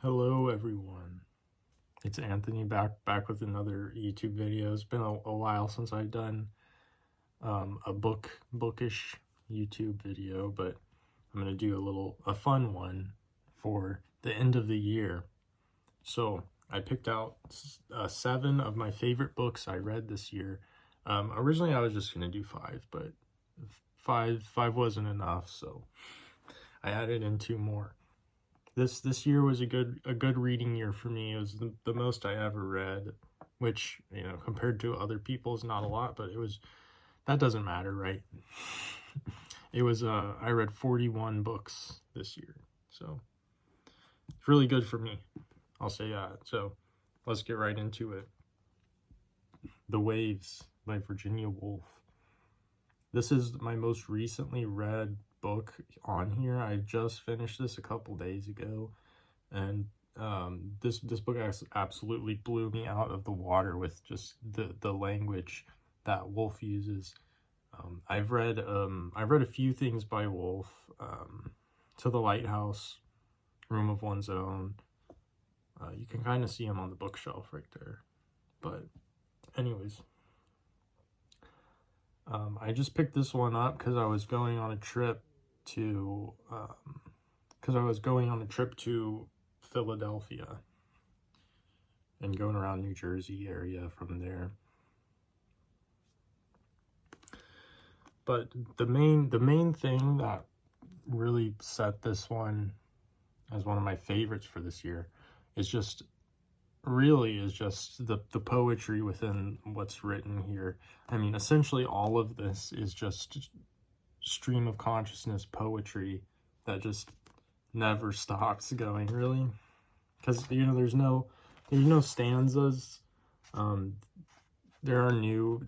Hello everyone, it's Anthony back with another YouTube video. It's been a while since I've done a bookish YouTube video, but I'm gonna do a fun one for the end of the year. So I picked out 7 of my favorite books I read this year. Originally I was just gonna do 5, but five wasn't enough, so I added in 2 more. This year was a good reading year for me. It was the most I ever read, which, you know, compared to other people is not a lot, but that doesn't matter, right? It was I read 41 books this year, so it's really good for me, I'll say that. So let's get right into it. The Waves by Virginia Woolf. This is my most recently read book on here. I just finished this a couple days ago, and this book absolutely blew me out of the water with just the language that Woolf uses. I've read a few things by Woolf, To the Lighthouse, Room of One's Own. You can kind of see him on the bookshelf right there. But anyways, I just picked this one up because I was going on a trip to Philadelphia and going around New Jersey area from there. But the main thing that really set this one as one of my favorites for this year is just the poetry within what's written here. I mean, essentially all of this is just stream of consciousness poetry that just never stops going, really, because, you know, there's no stanzas. There are new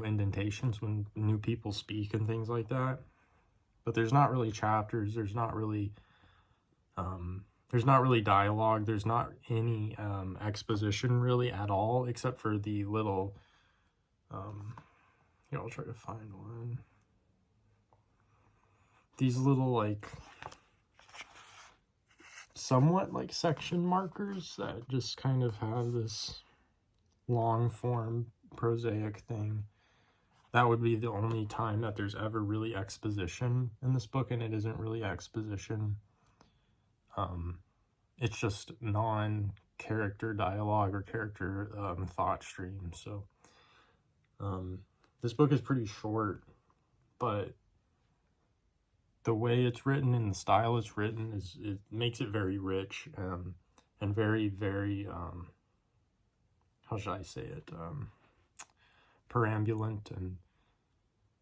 indentations when new people speak and things like that, but there's not really chapters. There's not really dialogue. There's not any exposition really at all, except for the little here, I'll try to find one. These little, like, somewhat like section markers that just kind of have this long form prosaic thing. That would be the only time that there's ever really exposition in this book, and it isn't really exposition. It's just non-character dialogue or character thought stream. So this book is pretty short, but the way it's written and the style it's written it makes it very rich and very, very how should I say it, perambulant and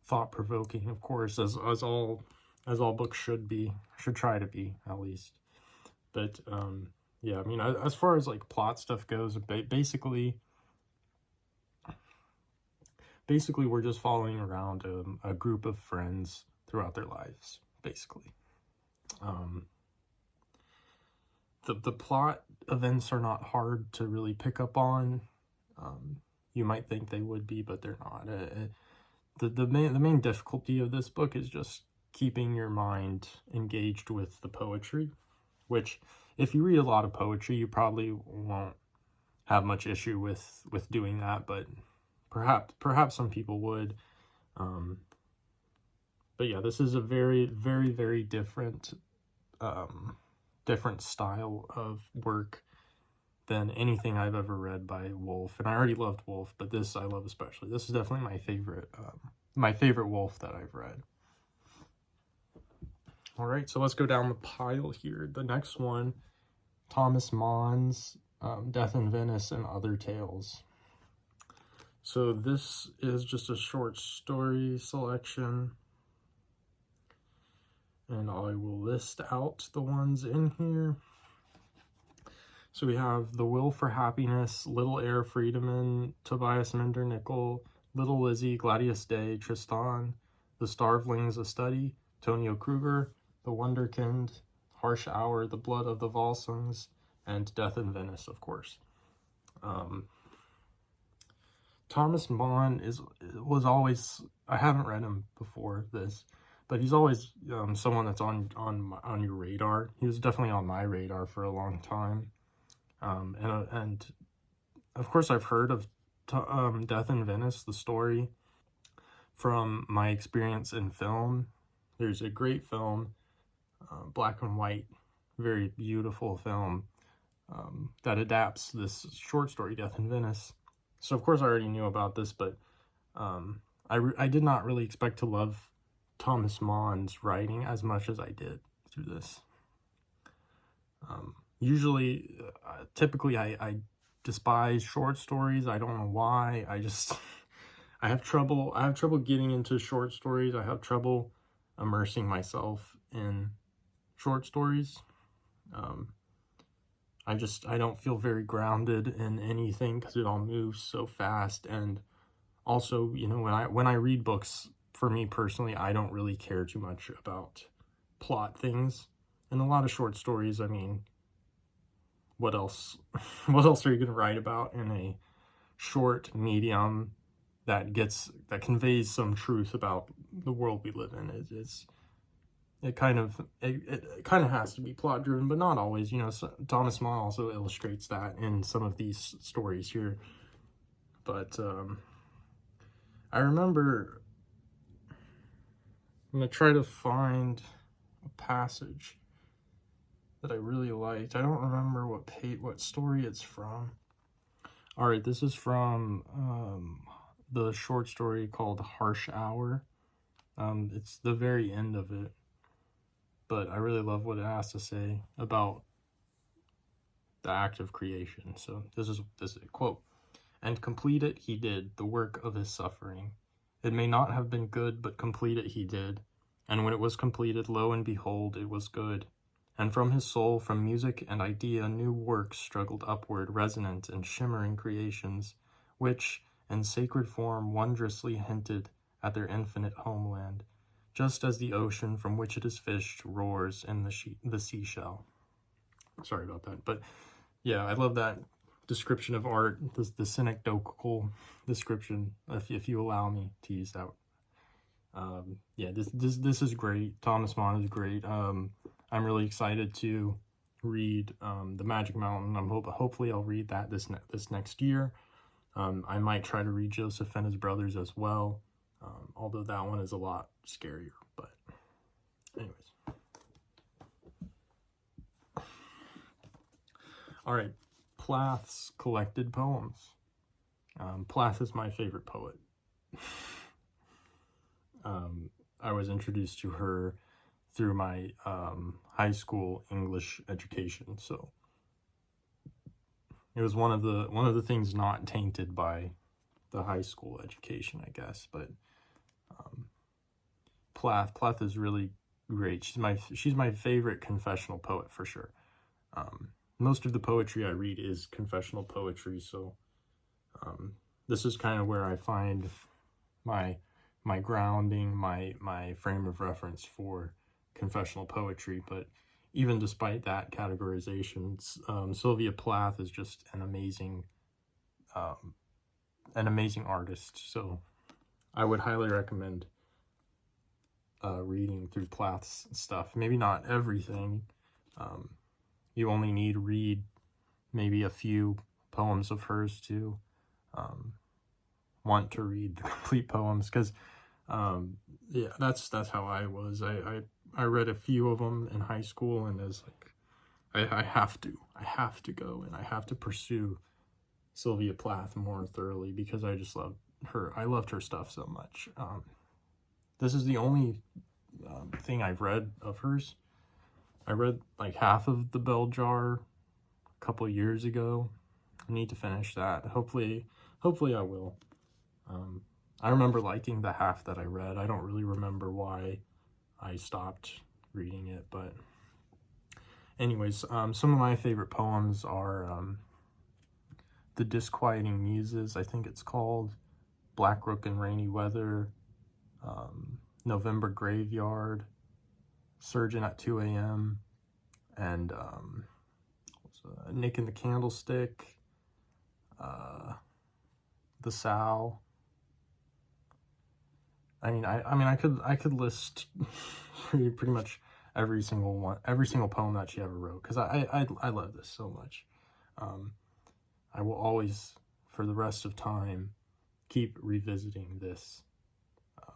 thought-provoking, of course, as all books should try to be, at least. But yeah, I mean, as far as like plot stuff goes, basically we're just following around a group of friends throughout their lives, basically. The plot events are not hard to really pick up on. You might think they would be, but they're not. The main difficulty of this book is just keeping your mind engaged with the poetry, which, if you read a lot of poetry, you probably won't have much issue with doing that, but perhaps some people would. But yeah, this is a very, very, very different style of work than anything I've ever read by Woolf. And I already loved Woolf, but this I love especially. This is definitely my favorite Woolf that I've read. All right, so let's go down the pile here. The next one, Thomas Mann's Death in Venice and Other Tales. So this is just a short story selection, and I will list out the ones in here. So we have The Will for Happiness, Little Air Friedemann, Tobias Mendernickel, Little Lizzie, Gladius Day, Tristan, The Starvelings, A Study, Tonio Kruger, The Wunderkind, Harsh Hour, The Blood of the Volsungs, and Death in Venice, of course. Thomas Mann was always, I haven't read him before this, but he's always someone that's on your radar. He was definitely on my radar for a long time. And of course I've heard of Death in Venice, the story, from my experience in film. There's a great film, black and white, very beautiful film, that adapts this short story, Death in Venice. So of course I already knew about this, but I did not really expect to love Thomas Mann's writing as much as I did through this. Usually, typically I despise short stories. I don't know why. I have trouble getting into short stories. I have trouble immersing myself in short stories. I don't feel very grounded in anything because it all moves so fast. And also, you know, when I read books, for me personally, I don't really care too much about plot things. And a lot of short stories, I mean, what else are you going to write about in a short medium that conveys some truth about the world we live in? It kind of has to be plot driven, but not always. You know, Thomas Mann also illustrates that in some of these stories here. But I remember, I'm gonna try to find a passage that I really liked. I don't remember what story it's from. All right, this is from the short story called Harsh Hour. It's the very end of it, but I really love what it has to say about the act of creation. So this is a quote. "And complete it he did, the work of his suffering. It may not have been good, but complete it he did. And when it was completed, lo and behold, it was good. And from his soul, from music and idea, new works struggled upward, resonant and shimmering creations, which, in sacred form, wondrously hinted at their infinite homeland, just as the ocean from which it is fished roars in the seashell." Sorry about that, but yeah, I love that description of art, the synecdochical description, if you allow me to use that. Yeah, this is great. Thomas Mann is great. I'm really excited to read The Magic Mountain. Hopefully I'll read that this next year. I might try to read Joseph and His Brothers as well, although that one is a lot scarier. But anyways, all right, Plath's collected poems. Plath is my favorite poet. I was introduced to her through my high school English education, so it was one of the things not tainted by the high school education, I guess. But Plath is really great. She's my favorite confessional poet for sure. Most of the poetry I read is confessional poetry, so this is kind of where I find my grounding, my frame of reference for confessional poetry. But even despite that categorization, Sylvia Plath is just an amazing artist. So I would highly recommend reading through Plath's stuff. Maybe not everything. You only need to read maybe a few poems of hers to want to read the complete poems, because yeah, that's how I was. I read a few of them in high school, and it's like I have to go and I have to pursue Sylvia Plath more thoroughly, because I just loved her. I loved her stuff so much. This is the only thing I've read of hers. I read like half of The Bell Jar a couple years ago. I need to finish that. Hopefully I will. I remember liking the half that I read. I don't really remember why I stopped reading it, but anyways, some of my favorite poems are The Disquieting Muses, I think it's called, Black Rook in Rainy Weather, November Graveyard, Surgeon at 2 a.m., and Nick and the Candlestick, The Sow, I mean, I could list pretty much every single poem that she ever wrote, because I love this so much. I will always, for the rest of time, keep revisiting this.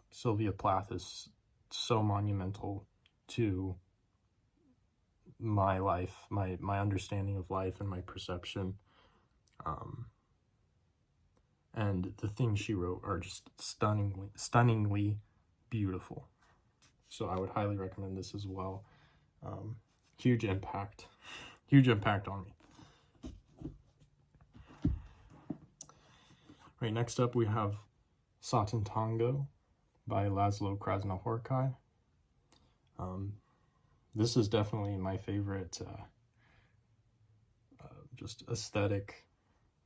Sylvia Plath is so monumental to my life, my understanding of life and my perception. And the things she wrote are just stunningly beautiful. So I would highly recommend this as well. Huge impact on me. Right, next up we have Satantango by Laszlo Krasznahorkai. This is definitely my favorite just aesthetic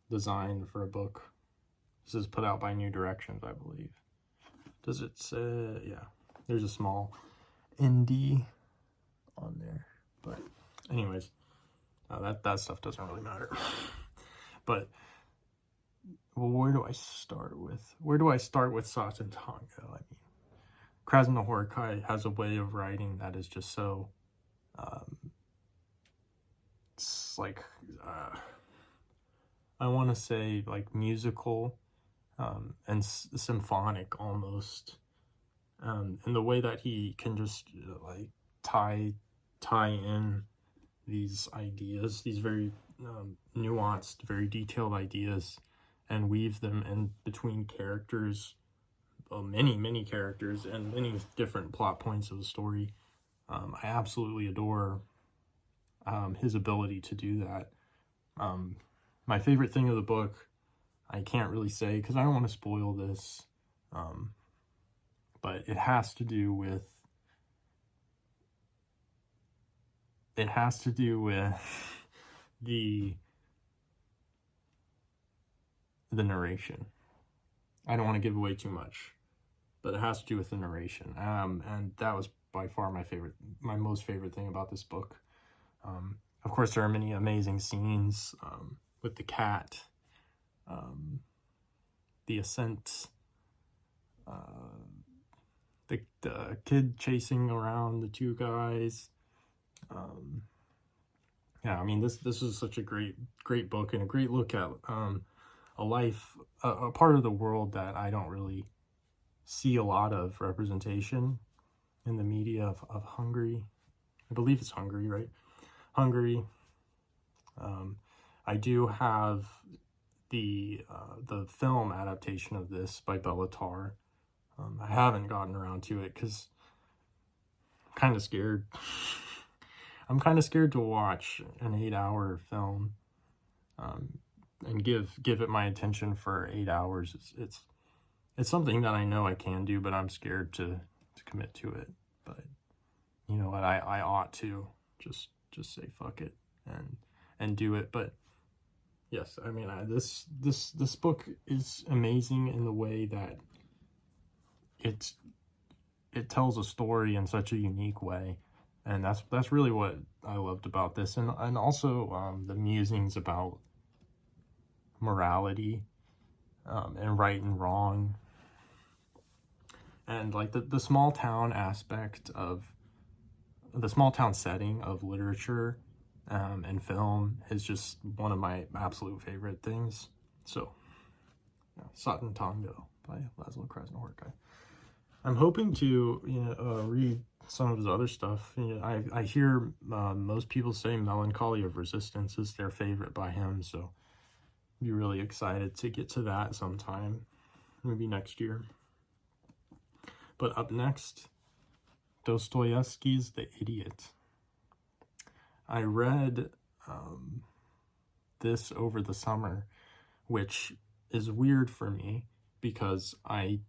design for a book. This is put out by New Directions, I believe. Does it say? Yeah, there's a small indie on there. But anyways, that stuff doesn't really matter. But well, where do I start with? Where do I start with Satantango? I mean, Krasznahorkai has a way of writing that is just so, it's like, I want to say like musical, and symphonic almost, in the way that he can just like tie in these ideas, these very nuanced, very detailed ideas, and weave them in between characters, many characters, and many different plot points of the story. I absolutely adore his ability to do that. My favorite thing of the book, I can't really say because I don't want to spoil this, but it has to do with the narration. I don't want to give away too much, but it has to do with the narration. And that was by far my most favorite thing about this book. Of course, there are many amazing scenes with the cat, the ascent, the kid chasing around the two guys. Yeah, I mean, this is such a great book, and a great look at a life, a part of the world that I don't really see a lot of representation in the media of Hungary. I believe it's Hungary, right? Hungary. I do have the film adaptation of this by Bellatar. I haven't gotten around to it because I'm kind of scared. I'm kind of scared to watch an 8-hour film and give it my attention for 8 hours. It's something that I know I can do, but I'm scared to commit to it. But you know what? I ought to just say fuck it and do it. But yes, I mean, this book is amazing in the way that it tells a story in such a unique way, and that's really what I loved about this, and also the musings about morality, and right and wrong, and like the small town aspect of the small town setting of literature and film is just one of my absolute favorite things. So, yeah, Satantango by Laszlo Krasznahorkai. I'm hoping to read some of his other stuff. I hear most people say Melancholy of Resistance is their favorite by him, so I'd be really excited to get to that sometime, maybe next year. But up next, Dostoevsky's The Idiot. I read this over the summer, which is weird for me because I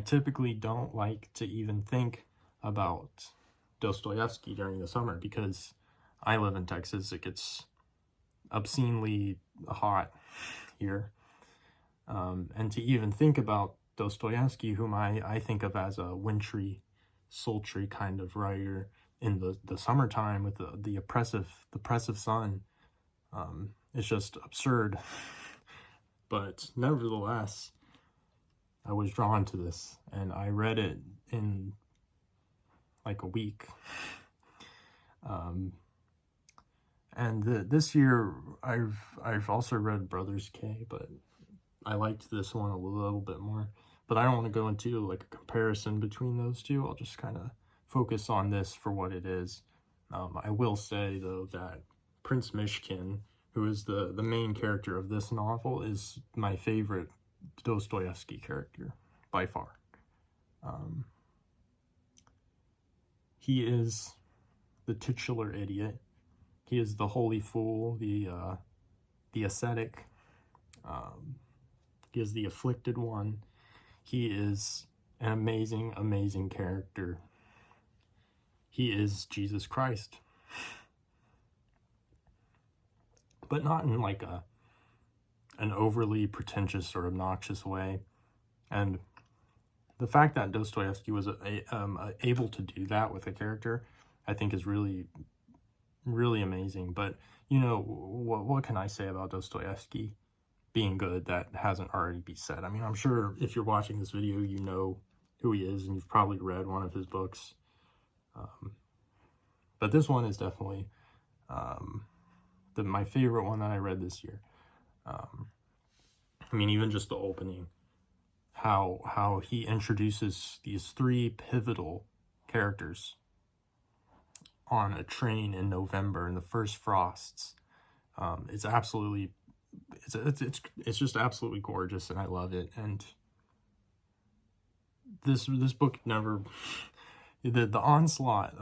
typically don't like to even think about Dostoevsky during the summer because I live in Texas. It gets obscenely hot here. And to even think about Dostoevsky, whom I think of as a wintry, sultry kind of writer in the summertime with the oppressive sun, it's just absurd. But nevertheless, I was drawn to this, and I read it in like a week. And this year I've also read Brothers K, but I liked this one a little bit more. But I don't want to go into like a comparison between those two. I'll just kind of focus on this for what it is. I will say though that Prince Myshkin, who is the main character of this novel, is my favorite Dostoevsky character by far. He is the titular idiot. He is the holy fool, the ascetic. He is the afflicted one. He is an amazing, amazing character. He is Jesus Christ. But not in like an overly pretentious or obnoxious way. And the fact that Dostoevsky was able to do that with a character, I think is really, really amazing. But, you know, what can I say about Dostoevsky being good that hasn't already been said? I mean, I'm sure if you're watching this video, you know who he is, and you've probably read one of his books. But this one is definitely my favorite one that I read this year. I mean, even just the opening, how he introduces these three pivotal characters on a train in November in the first frosts. It's absolutely, it's just absolutely gorgeous, and I love it. And this book never, the onslaught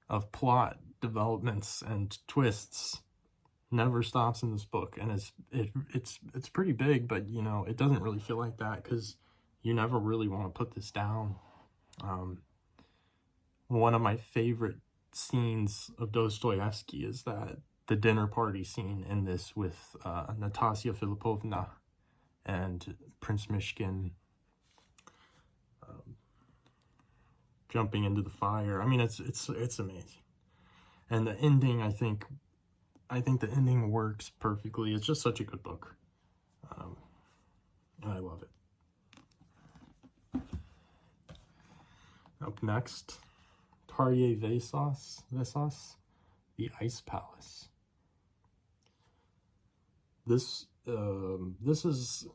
of plot developments and twists never stops in this book, and it's pretty big, but you know, it doesn't really feel like that because you never really want to put this down. One of my favorite scenes of Dostoevsky is that the dinner party scene in this with Natasya Filipovna and Prince Myshkin jumping into the fire. I mean, it's amazing, and the ending, I think the ending works perfectly. It's just such a good book, and I love it. Up next, Tarjei Vesaas, The Ice Palace. This is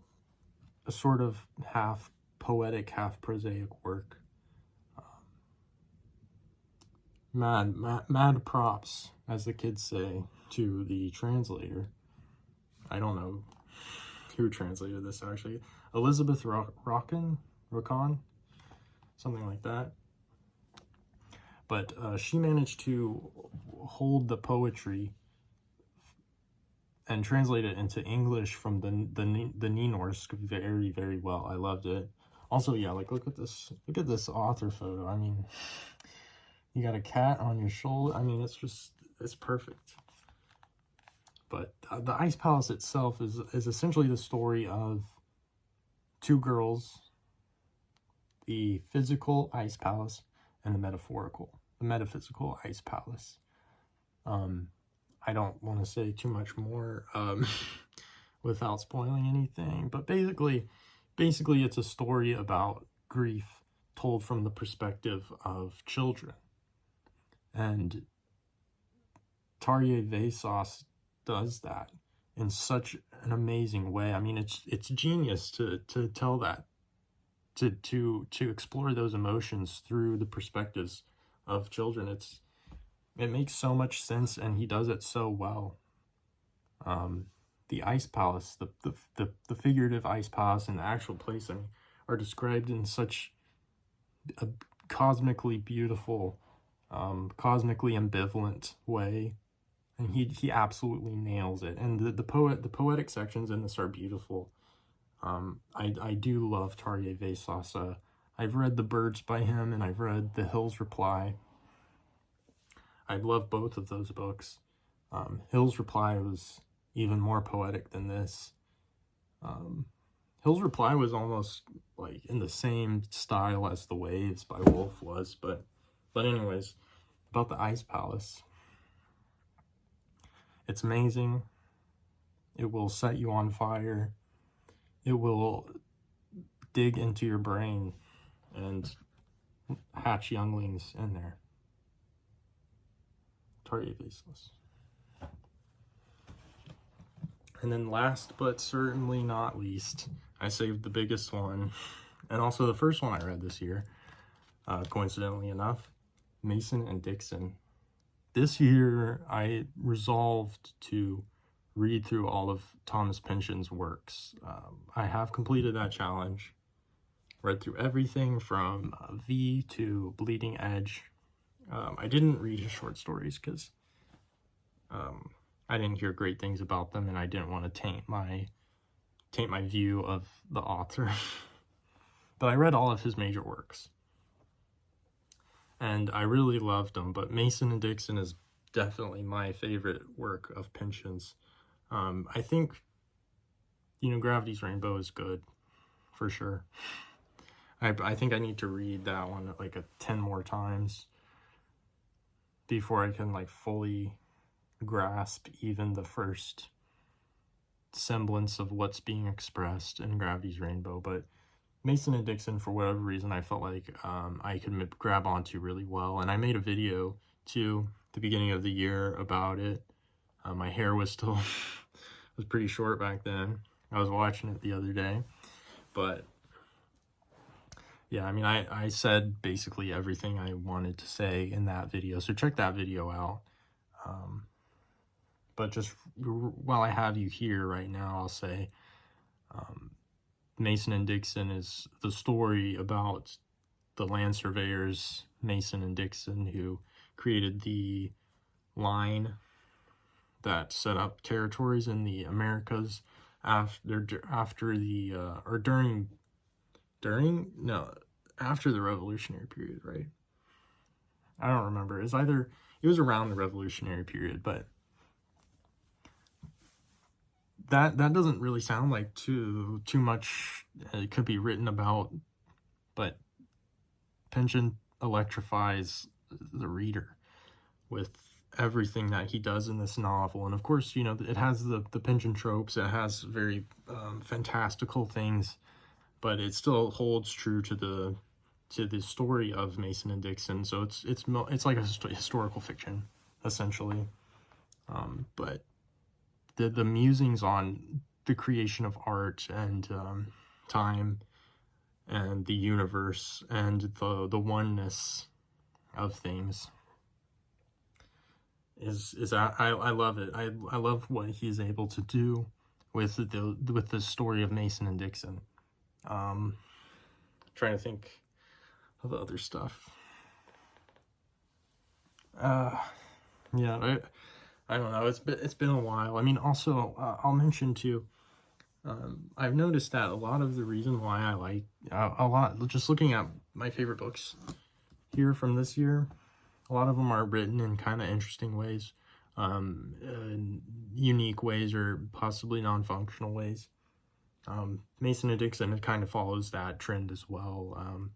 a sort of half poetic, half prosaic work. Mad props, as the kids say, to the translator. I don't know who translated this, actually. Elizabeth Rockan, something like that. But she managed to hold the poetry and translate it into English from the Norse very, very well. I loved it. Also, yeah, like look at this author photo. I mean, you got a cat on your shoulder. I mean, it's perfect. But the Ice Palace itself is essentially the story of two girls, the physical Ice Palace and the metaphysical Ice Palace. I don't want to say too much more without spoiling anything, but basically it's a story about grief told from the perspective of children. And Tarjei Vesaas does that in such an amazing way. I mean, it's genius to tell that, to explore those emotions through the perspectives of children. It makes so much sense, and he does it so well. The Ice Palace, the figurative Ice Palace and the actual place, I mean, are described in such a cosmically beautiful, cosmically ambivalent way, and he absolutely nails it. And the poetic sections in this are beautiful. I do love Tarjei Vesaas. I've read The Birds by him, and I've read The Hills Reply. I love both of those books. Hills Reply was even more poetic than this. Hills Reply was almost like in the same style as The Waves by Woolf was, but anyways, about the Ice Palace. It's amazing. It will set you on fire. It will dig into your brain and hatch younglings in there. Tarjei Vesaas. And then last but certainly not least, I saved the biggest one, and also the first one I read this year, coincidentally enough, Mason and Dixon. This year, I resolved to read through all of Thomas Pynchon's works. I have completed that challenge, read through everything from V to Bleeding Edge. I didn't read his short stories because I didn't hear great things about them, and I didn't want to taint my view of the author. But I read all of his major works, and I really loved them. But Mason and Dixon is definitely my favorite work of Pynchon's. I think, Gravity's Rainbow is good, for sure. I think I need to read that one like 10 more times before I can fully grasp even the first semblance of what's being expressed in Gravity's Rainbow. But Mason and Dixon, for whatever reason, I felt like I could grab onto really well. And I made a video too at the beginning of the year about it. My hair was still was pretty short back then. I was watching it the other day. But yeah, I mean, I said basically everything I wanted to say in that video, so check that video out. But just while I have you here right now, I'll say Mason and Dixon is the story about the land surveyors, Mason and Dixon, who created the line that set up territories in the Americas after the Revolutionary period, right? I don't remember. It was around the Revolutionary period, but that doesn't really sound like too much it could be written about, but Pynchon electrifies the reader with everything that he does in this novel. And of course, it has the Pynchon tropes. It has very fantastical things, but it still holds true to the story of Mason and Dixon. So it's like a historical fiction, essentially. But the musings on the creation of art and time and the universe and the oneness of things is I love it. I love what he's able to do with the story of Mason and Dixon. Trying to think of other stuff. Yeah, I don't know. It's been a while. I mean, also I'll mention too. I've noticed that a lot of the reason why I like a lot, just looking at my favorite books here from this year, a lot of them are written in kind of interesting ways, unique ways, or possibly non-functional ways. Mason and Dixon, it kind of follows that trend as well.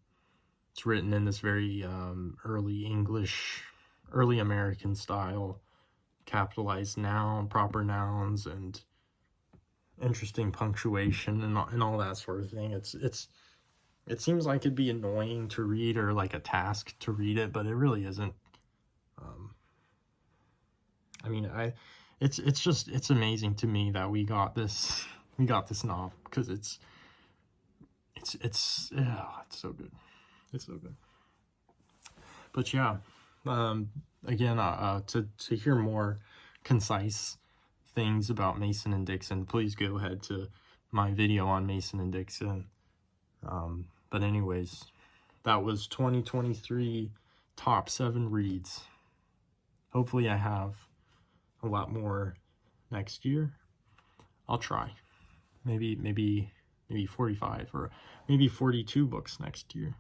It's written in this very early English, early American style, capitalized noun, proper nouns, and interesting punctuation and all that sort of thing. It seems like it'd be annoying to read or like a task to read it, but it really isn't. I mean, it's amazing to me that we got this novel, because it's so good. It's so good. But yeah, again, to hear more concise things about Mason and Dixon, please go ahead to my video on Mason and Dixon. But anyways, that was 2023 top 7 reads. Hopefully I have a lot more next year. I'll try. Maybe 45 or maybe 42 books next year.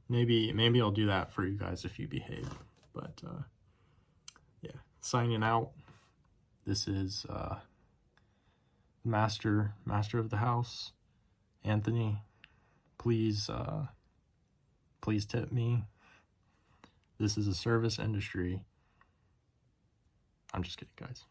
Maybe I'll do that for you guys if you behave. But yeah, signing out. This is master of the house, Anthony. Please tip me. This is a service industry. I'm just kidding, guys.